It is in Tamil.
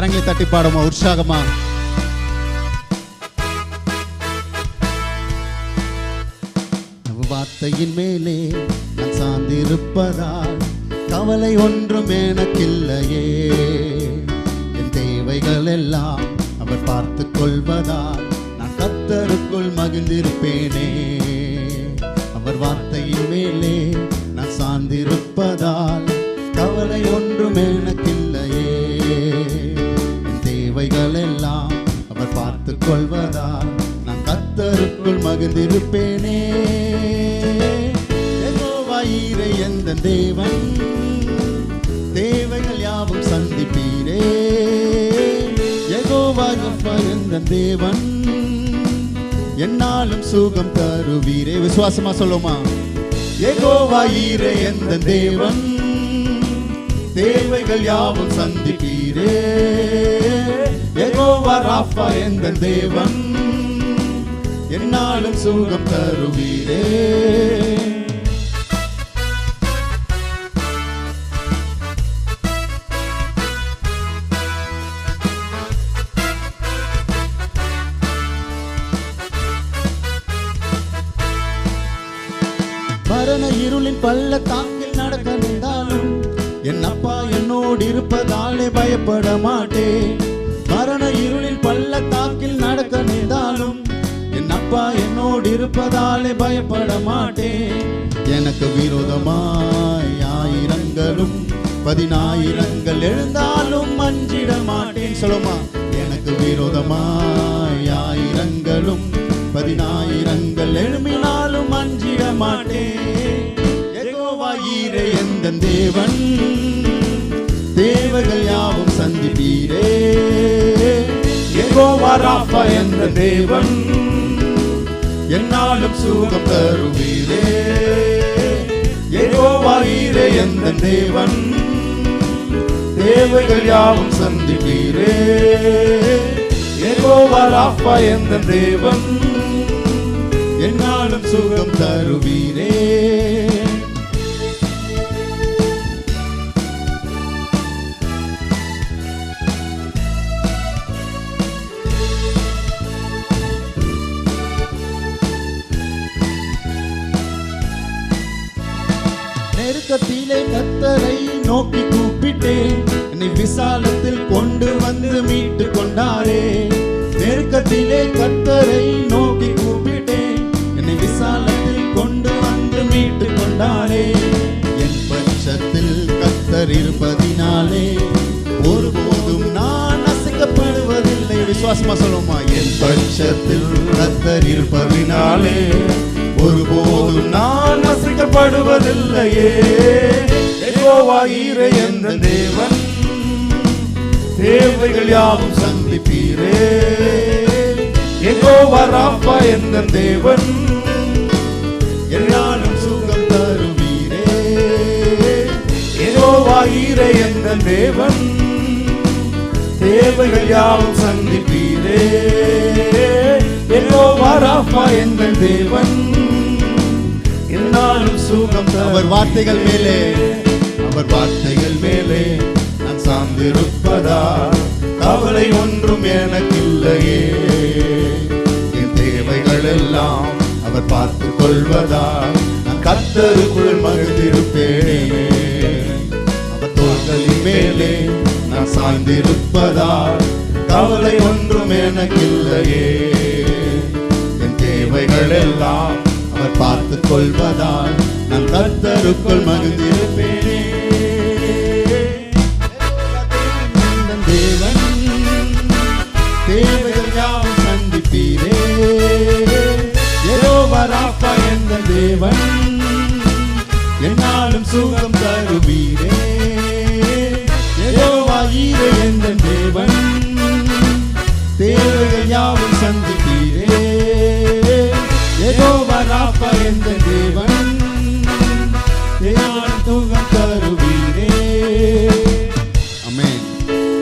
கரங்களை தட்டி பாடுமா உற்சாகமா. வார்த்தையின் மேலே நான் சார்ந்திருப்பதால் கவலை ஒன்றும் எனக்கில்லையே. என் தேவைகள் எல்லாம் அவர் பார்த்து கொள்வதால் நான் கர்த்தருக்குள் மகிழ்ந்திருப்பேனே. அவர் வார்த்தையின் மேலே நான் சார்ந்திருப்பதால் கவலை ஒன்றும் எனக்கில்லையே. என் தேவைகள் எல்லாம் அவர் பார்த்து கொள்வதால் நான் கர்த்தருக்குள் மகிழ்ந்திருப்பேனே. யெகோவா ஈரே எந்த தேவன், தேவைகள் யாவும் சந்திப்பீரே. யெகோவா ரஃபா எந்த தேவன், என்னாலும் சுகம் தருவீரே. விசுவாசமா சொல்லுமா. யெகோவா ஈரே எந்த தேவன், தேவைகள் யாவும் சந்திப்பீரே. யெகோவா ரஃபா எந்த தேவன், என்னாலும் சுகம் தருவீரே. மரண இருளின் பள்ளத்தாக்கில் நடக்க நின்றாலும் என் அப்பா என்னோடு இருப்பதாலே பயப்பட மாட்டேன். மரண இருளின் பள்ளத்தாக்கில் நடக்க நின்றாலும் என் அப்பா என்னோடு இருப்பதாலே பயப்பட மாட்டேன். எனக்கு விரோதமாய் ஆயிரங்களும் 10,000 எழுந்தாலும் அஞ்சிட மாட்டேன். சொல்லுமா. எனக்கு விரோதமாய் ஆயிரங்களும் 10,000 எழும்பினாலும் அஞ்சிட மாட்டேன். யெகோவா ஈரே எந்த தேவன், தேவைகள் யாவும் சந்திப்பீரே. யெகோவா ரஃபா எந்த தேவன், என்னாலும் சுகம் தருவீரே. யெகோவா ஈரே எந்த தேவன், தேவைகள் யாவும் சந்திப்பீரே. யெகோவா ரஃபா எந்த தேவன், என்னாலும் சுகம் தருவீரே. நெருக்கத்திலே கர்த்தரை நோக்கி கூப்பிட்டேன், என்னை விசாலத்தில் கொண்டு வந்து மீட்டு கொண்டாரே. நெருக்கத்திலே கர்த்தரை நோக்கி கூப்பிட்டேன், என்னை விசாலத்தில் கொண்டு வந்து மீட்டு கொண்டாரே. என் பட்சத்தில் கர்த்தர் இருப்பதினாலே ஒருபோதும் நான் அசைக்கப்படுவதில்லை. விசுவாசமா சொல்லுமா. என் பட்சத்தில் கர்த்தர் இருப்பதினாலே ஒருபோதும் நான் அசைக்கப்படுவதில்லையே. யெகோவா ஈரே எந்த தேவன், தேவைகள் யாவும் சந்திப்பீரே. யெகோவா ரஃபா எந்த தேவன், என்னாலும் சுகம் தருவீரே. யெகோவா ஈரே எந்த தேவன், தேவைகள் யாவும் சந்திப்பீரே. யெகோவா ரஃபா எந்த தேவன், என்னாலும் சுகம். அவர் வார்த்தைகள் மேலே, அவர் வார்த்தைகள் மேலே நான் சார்ந்திருப்பதால் கவலை ஒன்றும் எனக்கில்லையே. என் தேவைகள் எல்லாம் அவர் பார்த்து கொள்வதால் நான் கர்த்தருக்குள் மகிழ்ந்திருப்பேனே. அவர் தோள்களின் மேலே நான் சாய்ந்திருப்பதால் கவலை ஒன்றும் எனக்கில்லையே. என் தேவைகள் எல்லாம் அவர் பார்த்து கொள்வதால் நான் கர்த்தருக்குள் மகிழ்ந்திருப்பேன்.